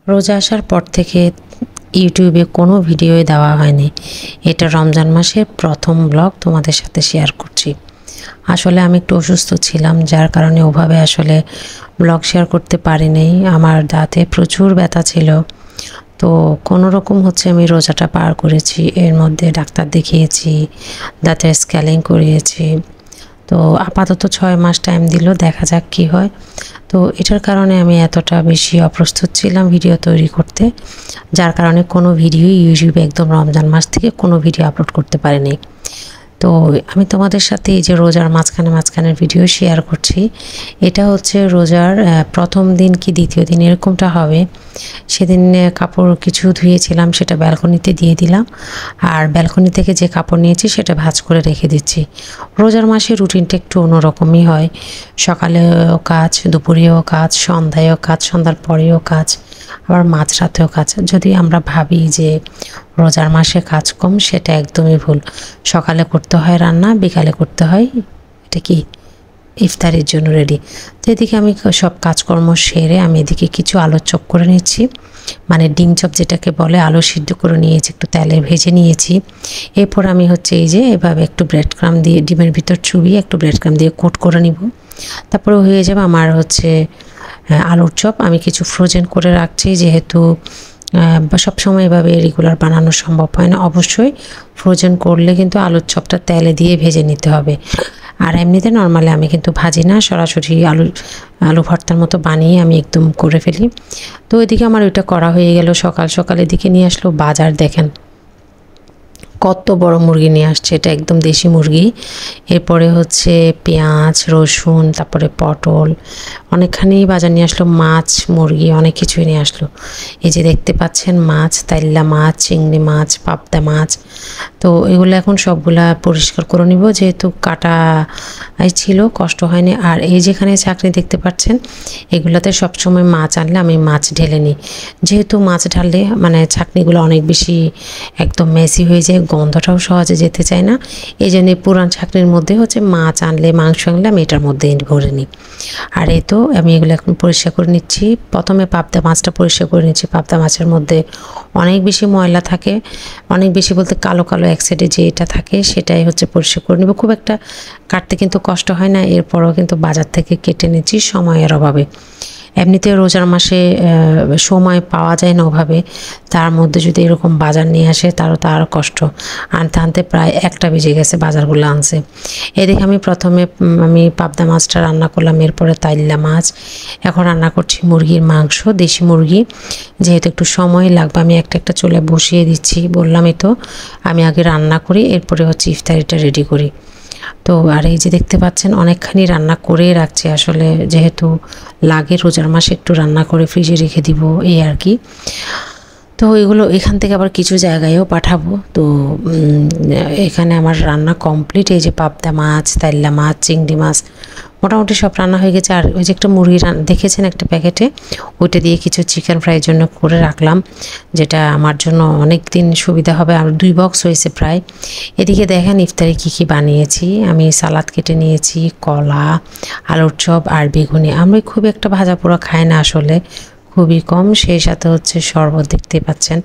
রোজা আসার পর থেকে ইউটিউবে কোনো ভিডিওই দেওয়া হয়নি। এটা রমজান মাসের প্রথম ব্লগ তোমাদের সাথে শেয়ার করছি। আসলে আমি একটু অসুস্থ ছিলাম, যার কারণে ওভাবে আসলে ব্লগ শেয়ার করতে পারিনি। আমার দাঁতে প্রচুর ব্যথা ছিল, তো কোনো রকম আমি রোজাটা পার করেছি। এর মধ্যে ডাক্তার দেখিয়েছি, দাঁতের স্ক্যালিং করিয়েছি। তো আপাতত 6 মাস টাইম দিল, দেখা যাক কি হয়। তো এটার কারণে আমি এতটা বেশি অপ্রস্তুত ছিলাম ভিডিও তৈরি করতে, যার কারণে কোনো ভিডিও ইউটিউবে একদম রমজান মাস থেকে কোনো ভিডিও আপলোড করতে পারিনি। তো আমি তোমাদের সাথে এই যে রোজার মাঝখানের ভিডিও শেয়ার করছি। এটা রোজার প্রথম দিন কি দ্বিতীয় দিন এরকমটা হবে। সেদিন কাপড় কিছু ধুয়েছিলাম, সেটা ব্যালকনিতে দিয়ে দিলাম, আর ব্যালকনি থেকে যে কাপড় নিয়েছি সেটা ভাঁজ করে রেখে দিচ্ছি। রোজার মাসে রুটিনটা একটু অন্যরকমই হয়। সকালেও কাজ, দুপুরেও কাজ, সন্ধ্যায়ও কাজ, সন্ধ্যার পরেও কাজ, আবার মাঝরাতেও কাজ। যদি আমরা ভাবি যে রোজার মাসে কাজ কম, সেটা একদমই ভুল। সকালে করতে হয় রান্না, বিকালে করতে হয় এটা কি ইফতারের জন্য রেডি। তো এদিকে আমি সব কাজকর্ম সেরে আমি এদিকে কিছু আলুর চপ করে নিচ্ছি, মানে ডিম চপ যেটাকে বলে। আলু সিদ্ধ করে নিয়েছি, একটু তেলে ভেজে নিয়েছি। এরপর আমি এই যে এভাবে একটু ব্রেড ক্রাম দিয়ে ডিমের ভিতর চুবিয়ে একটু ব্রেড ক্রাম দিয়ে কোট করে নিব। তারপরে হয়ে যাবে আমার আলুর চপ। আমি কিছু ফ্রোজেন করে রাখছি, যেহেতু সবসময় এভাবে রেগুলার বানানো সম্ভব হয় না। অবশ্যই ফ্রোজেন করলে কিন্তু আলুর চপটা তেলে দিয়ে ভেজে নিতে হবে। আর এমনিতে নর্মালি আমি কিন্তু ভাজি না, সরাসরি আলু ভর্তার মতো বানিয়ে আমি একদম করে ফেলি। তো এদিকে আমার ওইটা করা হয়ে গেল। সকাল সকাল এদিকে নিয়ে আসলো বাজার। দেখেন কত বড় মুরগি নিয়ে আসছে, এটা একদম দেশি মুরগি। এরপরে পেঁয়াজ, রসুন, তারপরে পটল, অনেকখানি বাজার নিয়ে আসলো। মাছ, মুরগি, অনেক কিছুই নিয়ে আসলো। এই যে দেখতে পাচ্ছেন মাছ, তাইল্লা মাছ, চিংড়ি মাছ, পাবদা মাছ। তো এগুলো এখন সবগুলা পরিষ্কার করে নিব, যেহেতু কাটা ছিল, কষ্ট হয়নি। আর এই যেখানে চাকনি দেখতে পাচ্ছেন, এগুলোতে সবসময় মাছ আনলে আমি মাছ ঢেলে নিই, যেহেতু মাছ ঢাললে মানে চাকনিগুলো অনেক বেশি একদম মেসি হয়ে যায়, গন্ধটাও সহজে যেতে চায় না। এই জন্য পুরান চাকনির মধ্যে মাছ আনলে, মাংস আনলে আমি এটার মধ্যে ভরে নিই। আর এই তো আমি এগুলো এখন পরিষ্কার করে নিচ্ছি। প্রথমে পাবদা মাছটা পরিষ্কার করে নিচ্ছি। পাবদা মাছের মধ্যে অনেক বেশি ময়লা থাকে, অনেক বেশি বলতে কালো কালো এক সাইডে যে এটা থাকে সেটাই পরিষ্কার করে নেব। খুব একটা কাটতে কিন্তু কষ্ট হয় না। এরপরও কিন্তু বাজার থেকে কেটে নিচ্ছি সময়ের অভাবে। এমনিতে রোজার মাসে সময় পাওয়া যায় না ওভাবে, তার মধ্যে যদি এরকম বাজার নিয়ে আসে তার কষ্ট। আনতে আনতে প্রায় 1টা বেজে গেছে বাজারগুলো আনছে। এদিকে আমি প্রথমে পাবদা মাছটা রান্না করলাম, এরপরে তাইল্লা মাছ। এখন রান্না করছি মুরগির মাংস, দেশি মুরগি। যেহেতু একটু সময় লাগবে, আমি একটা চুলে বসিয়ে দিচ্ছি। বললামই তো আমি আগে রান্না করি, এরপরে ইফতারিটা রেডি করি। তো আর এই যে দেখতে পাচ্ছেন অনেকখানি রান্না করে রাখছি, আসলে যেহেতু লাগে রোজার মাসে একটু রান্না করে ফ্রিজে রেখে দিব, এই আর কি। তো এগুলো এখান থেকে আবার কিছু জায়গায়ও পাঠাবো। তো এখানে আমার রান্না কমপ্লিট। এই যে পাবদা মাছ, তাইল্লা মাছ, চিংড়ি মাছ, মোটামুটি সব রান্না হয়ে গেছে। আর ওই যে একটা মুরগি দেখেছেন একটা প্যাকেটে, ওইটা দিয়ে কিছু চিকেন ফ্রাইয়ের জন্য করে রাখলাম, যেটা আমার জন্য অনেক দিন সুবিধা হবে। আর 2 বক্স হয়েছে প্রায়। এদিকে দেখেন ইফতারে কি বানিয়েছি। আমি সালাদ কেটে নিয়েছি, কলা, আলুর চপ আর বেগুনি। আমি খুব একটা ভাজা পোড়া খাই না, আসলে খুবই কম। সেই সাথে শরবত দেখতে পাচ্ছেন,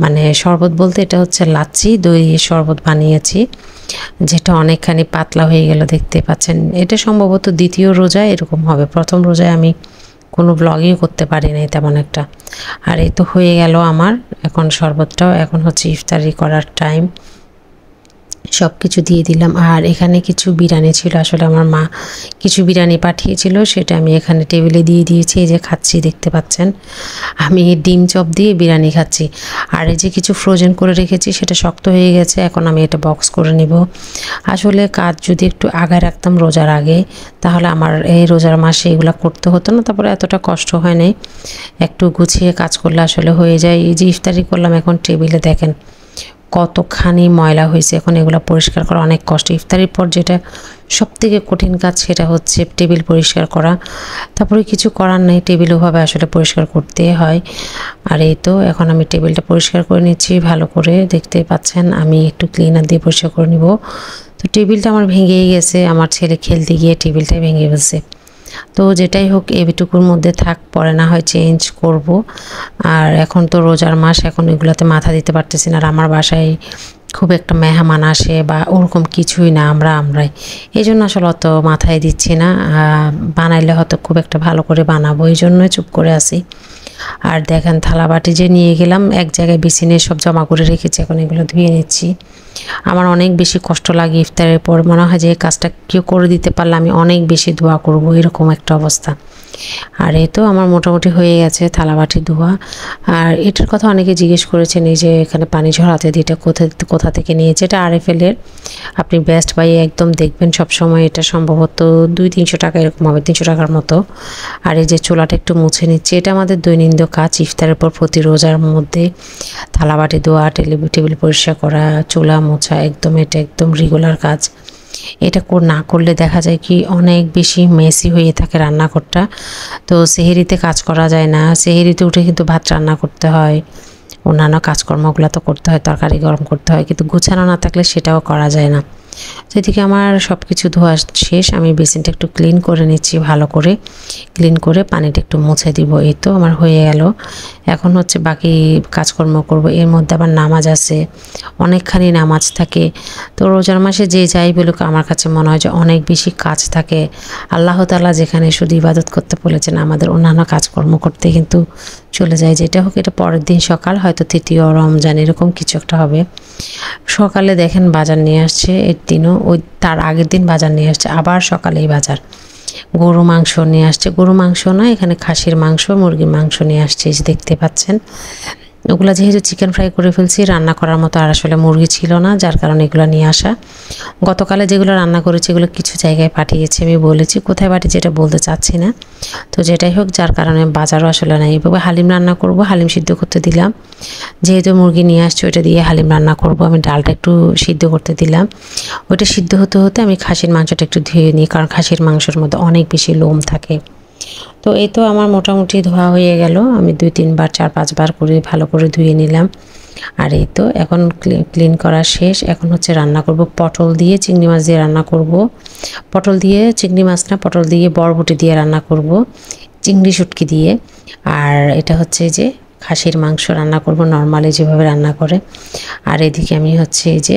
মানে শরবত বলতে এটা লাচ্ছি, দই শরবত বানিয়েছি, যেটা অনেকখানি পাতলা হয়ে গেল দেখতে পাচ্ছেন। এটা সম্ভবত দ্বিতীয় রোজায় এরকম হবে, প্রথম রোজায় আমি কোনো ব্লগই করতে পারি নাই তেমন একটা। আর এই তো হয়ে গেল আমার এখন শরবতটাও। এখন ইফতারি করার টাইম। সব কিছু দিয়ে দিলাম। আর এখানে কিছু বিরিয়ানি ছিল, আসলে আমার মা কিছু বিরিয়ানি পাঠিয়েছিল, সেটা আমি এখানে টেবিলে দিয়ে দিয়েছি। এই যে খাচ্ছি, দেখতে পাচ্ছেন আমি ডিম চপ দিয়ে বিরিয়ানি খাচ্ছি। আর এই যে কিছু ফ্রোজেন করে রেখেছি, সেটা শক্ত হয়ে গেছে, এখন আমি এটা বক্স করে নিব। আসলে কাজ যদি একটু আগায় রাখতাম রোজার আগে, তাহলে আমার এই রোজার মাসে এগুলো করতে হতো না, তারপরে এতটা কষ্ট হয় নাই। একটু গুছিয়ে কাজ করলে আসলে হয়ে যায়। এই যে ইফতারি করলাম, এখন টেবিলে দেখেন কতখানি ময়লা হয়েছে। এখন এগুলো পরিষ্কার করা অনেক কষ্ট। ইফতারির পর যেটা সবথেকে কঠিন কাজ, সেটা টেবিল পরিষ্কার করা। তারপরে কিছু করার নেই, টেবিল ওভাবে আসলে পরিষ্কার করতে হয়। আর এই তো এখন আমি টেবিলটা পরিষ্কার করে নিচ্ছি ভালো করে। দেখতে পাচ্ছেন আমি একটু ক্লিনার দিয়ে পরিষ্কার করে নিব। তো টেবিলটা আমার ভেঙেই গেছে, আমার ছেলে খেলতে গিয়ে টেবিলটাই ভেঙে ফেলছে। তো যেটাই হোক এটুকুর মধ্যে থাক, পরে না হয় চেঞ্জ করব। আর এখন তো রোজার মাস, এখন এগুলোতে মাথা দিতে পারতেছি না। আর আমার বাসায় খুব একটা মেহমান আসে বা ওরকম কিছুই না, আমরাই এই জন্য আসলে অত মাথায় দিচ্ছি না। বানাইলে হয়তো খুব একটা ভালো করে বানাবো, এই জন্যই চুপ করে আসি। আর দেখেন থালা বাটি যে নিয়ে গেলাম এক জায়গায় বিছিয়ে সব জমা করে রেখেছি, এখন এগুলো ধুয়ে নিচ্ছি। আমার অনেক বেশি কষ্ট লাগে ইফতারের পর, মনে হয় যে এই কাজটা কেউ করে দিতে পারলে আমি অনেক বেশি দোয়া করব, এরকম একটা অবস্থা। আর এই তো আমার মোটামুটি হয়ে গেছে থালাবাটি ধোয়া। আর এটার কথা অনেকে জিজ্ঞেস করেছেন, এই যে এখানে পানি ঝরাতে দিয়ে এটা কোথা থেকে নিয়েছে। এটা আরএফএল-এর, আপনি বেস্ট বাই একদম দেখবেন সবসময়। এটা সম্ভবত 200-300 টাকা এরকম হবে, 300 টাকার মতো। আর এই যে চুলাটা একটু মুছে নিচ্ছে, এটা আমাদের দৈনন্দিন কাজ ইফতারের পর প্রতি রোজার মধ্যে। থালাবাটি ধোয়া, টেবিল পরিষ্কার করা, চুলা মোছা, এটা একদম রেগুলার কাজ। এটা না করলে দেখা যায় কি অনেক বেশি মেসি হয়ে থাকে রান্নাঘরটা। তো সেহেরিতে কাজ করা যায় না, সেহেরিতে উঠে কিন্তু ভাত রান্না করতে হয়, অন্যান্য কাজকর্মগুলো তো করতে হয়, তরকারি গরম করতে হয়, কিন্তু গুছানো না থাকলে সেটাও করা যায় না। তো এদিকে আমার সব কিছু ধোয়া শেষ, আমি বেসিনটা একটু ক্লিন করে নিচ্ছি, ভালো করে ক্লিন করে পানিটা একটু মুছে দিব। এই তো আমার হয়ে গেল। এখন হচ্ছে বাকি কাজকর্ম করব। এর মধ্যে আবার নামাজ আছে, অনেকখানি নামাজ থাকে। তো রোজার মাসে যে যাই বলুক, আমার কাছে মনে হয় যে অনেক বেশি কাজ থাকে। আল্লাহ তাআলা যেখানে শুধু ইবাদত করতে বলেছেন, আমাদের অন্যান্য কাজকর্ম করতে কিন্তু চলে যায়। যেটা হোক, এটা পরের দিন সকাল, হয়তো 3য় রমজান এরকম কিছু একটা হবে। সকালে দেখেন বাজার নিয়ে আসছে, এর দিনও ওই তার আগের দিন বাজার নিয়ে আসছে, আবার সকালেই বাজার। গরু মাংস নিয়ে আসছে, গরু মাংস না, এখানে খাসির মাংস, মুরগির মাংস নিয়ে আসছে, এই যে দেখতে পাচ্ছেন। ওগুলা যেহেতু চিকেন ফ্রাই করে ফেলছি, রান্না করার মতো আর আসলে মুরগি ছিল না, যার কারণে এগুলো নিয়ে আসা। গতকালে যেগুলো রান্না করেছি এগুলো কিছু জায়গায় পাঠিয়েছি, আমি বলেছি কোথায় পাঠিয়েছি এটা বলতে চাচ্ছি না। তো যেটাই হোক, যার কারণে বাজারও আসলে নাই। এভাবে হালিম রান্না করব, হালিম সিদ্ধ করতে দিলাম। যেহেতু মুরগি নিয়ে আসছে, ওইটা দিয়ে হালিম রান্না করব। আমি ডালটা একটু সিদ্ধ করতে দিলাম, ওইটা সিদ্ধ হতে হতে আমি খাসির মাংসটা একটু ধুয়ে নিই, কারণ খাসির মাংসের মধ্যে অনেক বেশি লোম থাকে। তো এই তো আমার মোটামুটি ধোয়া হয়ে গেল, আমি 2-3 বার 4-5 বার করে ভালো করে ধুয়ে নিলাম। আর এই তো এখন ক্লিন করা শেষ। এখন হচ্ছে রান্না করব পটল দিয়ে চিংড়ি মাছ দিয়ে রান্না করব। পটল দিয়ে চিংড়ি মাছ না, পটল দিয়ে বরবটি দিয়ে রান্না করব, চিংড়ি শুটকি দিয়ে। আর এটা হচ্ছে যে খাসির মাংস রান্না করব নর্মালি যেভাবে রান্না করে। আর এদিকে আমি হচ্ছে এই যে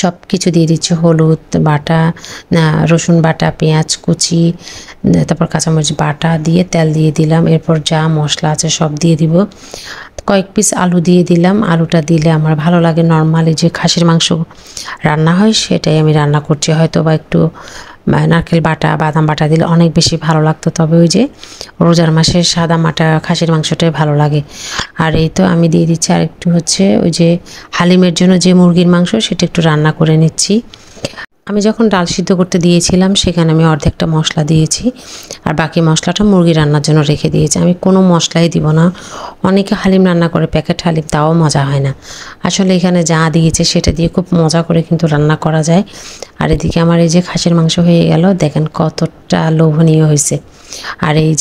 সব কিছু দিয়ে দিচ্ছি, হলুদ বাটা, রসুন বাটা, পেঁয়াজ কুচি, তারপর কাঁচামরিচ বাটা দিয়ে তেল দিয়ে দিলাম। এরপর যা মশলা আছে সব দিয়ে দিব। কয়েক পিস আলু দিয়ে দিলাম, আলুটা দিলে আমার ভালো লাগে। নর্মালি যে খাসির মাংস রান্না হয় সেটাই আমি রান্না করছি, হয়তো বা একটু নারকেল বাটা, বাদাম বাটা দিলে অনেক বেশি ভালো লাগতো। তবে ওই যে রোজার মাসে সাদা মাটা খাসির মাংসটাই ভালো লাগে। আর এই তো আমি দিয়ে দিচ্ছি আর একটু হচ্ছে ওই যে হালিমের জন্য যে মুরগির মাংস, সেটা একটু রান্না করে নিচ্ছি। আমি যখন ডাল সিদ্ধ করতে দিয়েছিলাম সেখানে আমি অর্ধেকটা মশলা দিয়েছি, আর বাকি মশলাটা মুরগি রান্নার জন্য রেখে দিয়েছি। আমি কোনো মশলাই দিব না। অনেকে হালিম রান্না করে প্যাকেট হালিম, তাও মজা হয় না। আসলে এখানে যা দিয়েছে সেটা দিয়ে খুব মজা করে কিন্তু রান্না করা যায়। আর এদিকে আমার এই যে খাসির মাংস হয়ে গেল, দেখেন কতটা লোভনীয় হয়েছে। আর এই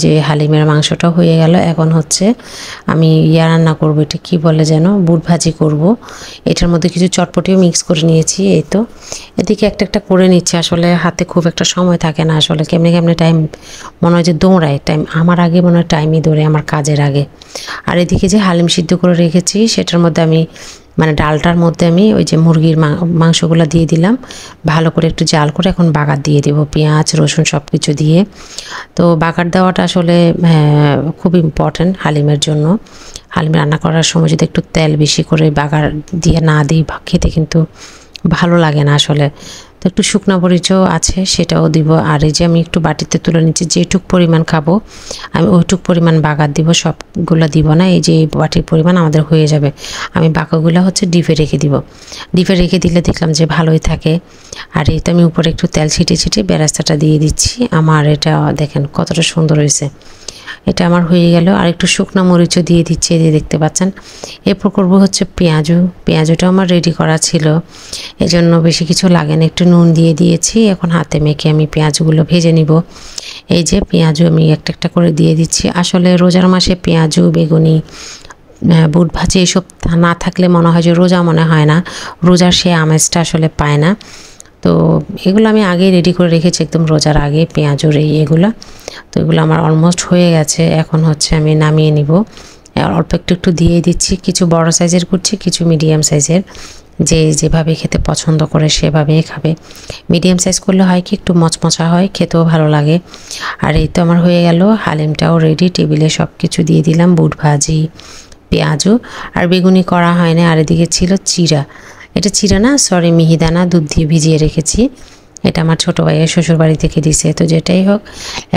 যে হালিমের মাংসটা হয়ে গেল। এখন হচ্ছে আমি রান্না করব, এটা কি বলে যেন, বুট ভাজি করব। এটার মধ্যে কিছু চটপটিও মিক্স করে নিয়েছি। এই তো এদিকে একটা করে নিচ্ছে, আসলে হাতে খুব একটা সময় থাকে না, আসলে কেমনে টাইম মনে হয় যে দৌড়ায়, টাইম আমার আগে মনে হয় টাইমই দৌড়ে আমার কাজের আগে। আর এদিকে যে হালিম সিদ্ধ করে রেখেছি সেটার মধ্যে আমি ডালটার মধ্যে আমি ওই যে মুরগির মাংসগুলো দিয়ে দিলাম, ভালো করে একটু জাল করে এখন বাগার দিয়ে দেবো, পেঁয়াজ রসুন সব কিছু দিয়ে। তো বাগার দেওয়াটা আসলে খুব ইম্পর্ট্যান্ট হালিমের জন্য। হালিম রান্না করার সময় যদি একটু তেল বেশি করে বাগার দিয়ে না দিই, খেতে কিন্তু ভালো লাগে না আসলে। তো একটু শুকনো মরিচও আছে, সেটাও দিব। আর এই যে আমি একটু বাটিতে তুলে নিচ্ছি, যেটুক পরিমাণ খাবো আমি ওইটুক পরিমাণ বাগার দিব, সবগুলো দিব না। এই যে এই বাটির পরিমাণ আমাদের হয়ে যাবে। আমি বাকিগুলো হচ্ছে ডিপে রেখে দিব। ডিপে রেখে দিলে দেখলাম যে ভালোই থাকে। আর এই তো আমি উপরে একটু তেল ছিটিয়ে বেরেস্তাটা দিয়ে দিচ্ছি। আমার এটা দেখেন কতটা সুন্দর হয়েছে। এটা আমার হয়ে গেল। আর একটু শুকনো মরিচও দিয়ে দিচ্ছি, এই যে দেখতে পাচ্ছেন। এরপর করবো হচ্ছে পেঁয়াজুটা আমার রেডি করা ছিল, এজন্য বেশি কিছু লাগে না, একটু নুন দিয়ে দিয়েছি। এখন হাতে মেখে আমি পেঁয়াজগুলো ভেজে নিব। এই যে পেঁয়াজু আমি একটা করে দিয়ে দিচ্ছি। আসলে রোজার মাসে পেঁয়াজু, বেগুনি, বুট ভাজি এসব না থাকলে মনে হয় যে রোজা মনে হয় না, রোজার সে আমেজটা আসলে পায় না। তো এগুলো আমি আগেই রেডি করে রেখেছি একদম রোজার আগে, পেঁয়াজুর এগুলো। তো এগুলো আমার অলমোস্ট হয়ে গেছে। এখন হচ্ছে আমি নামিয়ে নিব। অল্প একটু একটু দিয়ে দিচ্ছি, কিছু বড় সাইজের করছি, কিছু মিডিয়াম সাইজের। যে যেভাবে খেতে পছন্দ করে সেভাবেই খাবে। মিডিয়াম সাইজ করলে হয় কি একটু মচমচা হয়, খেতেও ভালো লাগে। আর এই তো আমার হয়ে গেল, হালিমটাও রেডি। টেবিলে সব কিছু দিয়ে দিলাম, বুট ভাজি, পেঁয়াজও। আর বেগুনি করা হয় না। আর এদিকে ছিল চিড়া, এটা চিড়া না সরি মিহিদানা, দুধ দিয়ে ভিজিয়ে রেখেছি। এটা আমার ছোটো ভাইয়ের শ্বশুর বাড়ি থেকে দিছে। তো যেটাই হোক,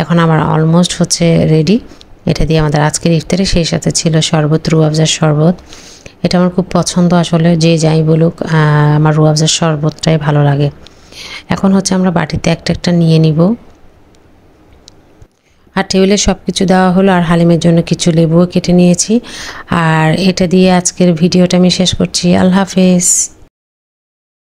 এখন আমার অলমোস্ট হচ্ছে রেডি। এটা দিয়ে আমাদের আজকের ইফতারে, সেই সাথে ছিল শরবত, রুয়াবজার শরবত। এটা আমার খুব পছন্দ আসলে, যে যাই বলুক আমার রুয়াবজার শরবতটাই ভালো লাগে। এখন হচ্ছে আমরা বাটিতে একটা একটা নিয়ে নিব। আর টেবিলে সব কিছু দেওয়া হলো। আর হালিমের জন্য কিছু লেবুও কেটে নিয়েছি। আর এটা দিয়ে আজকের ভিডিওটা আমি শেষ করছি। আল্লাহ হাফেজ।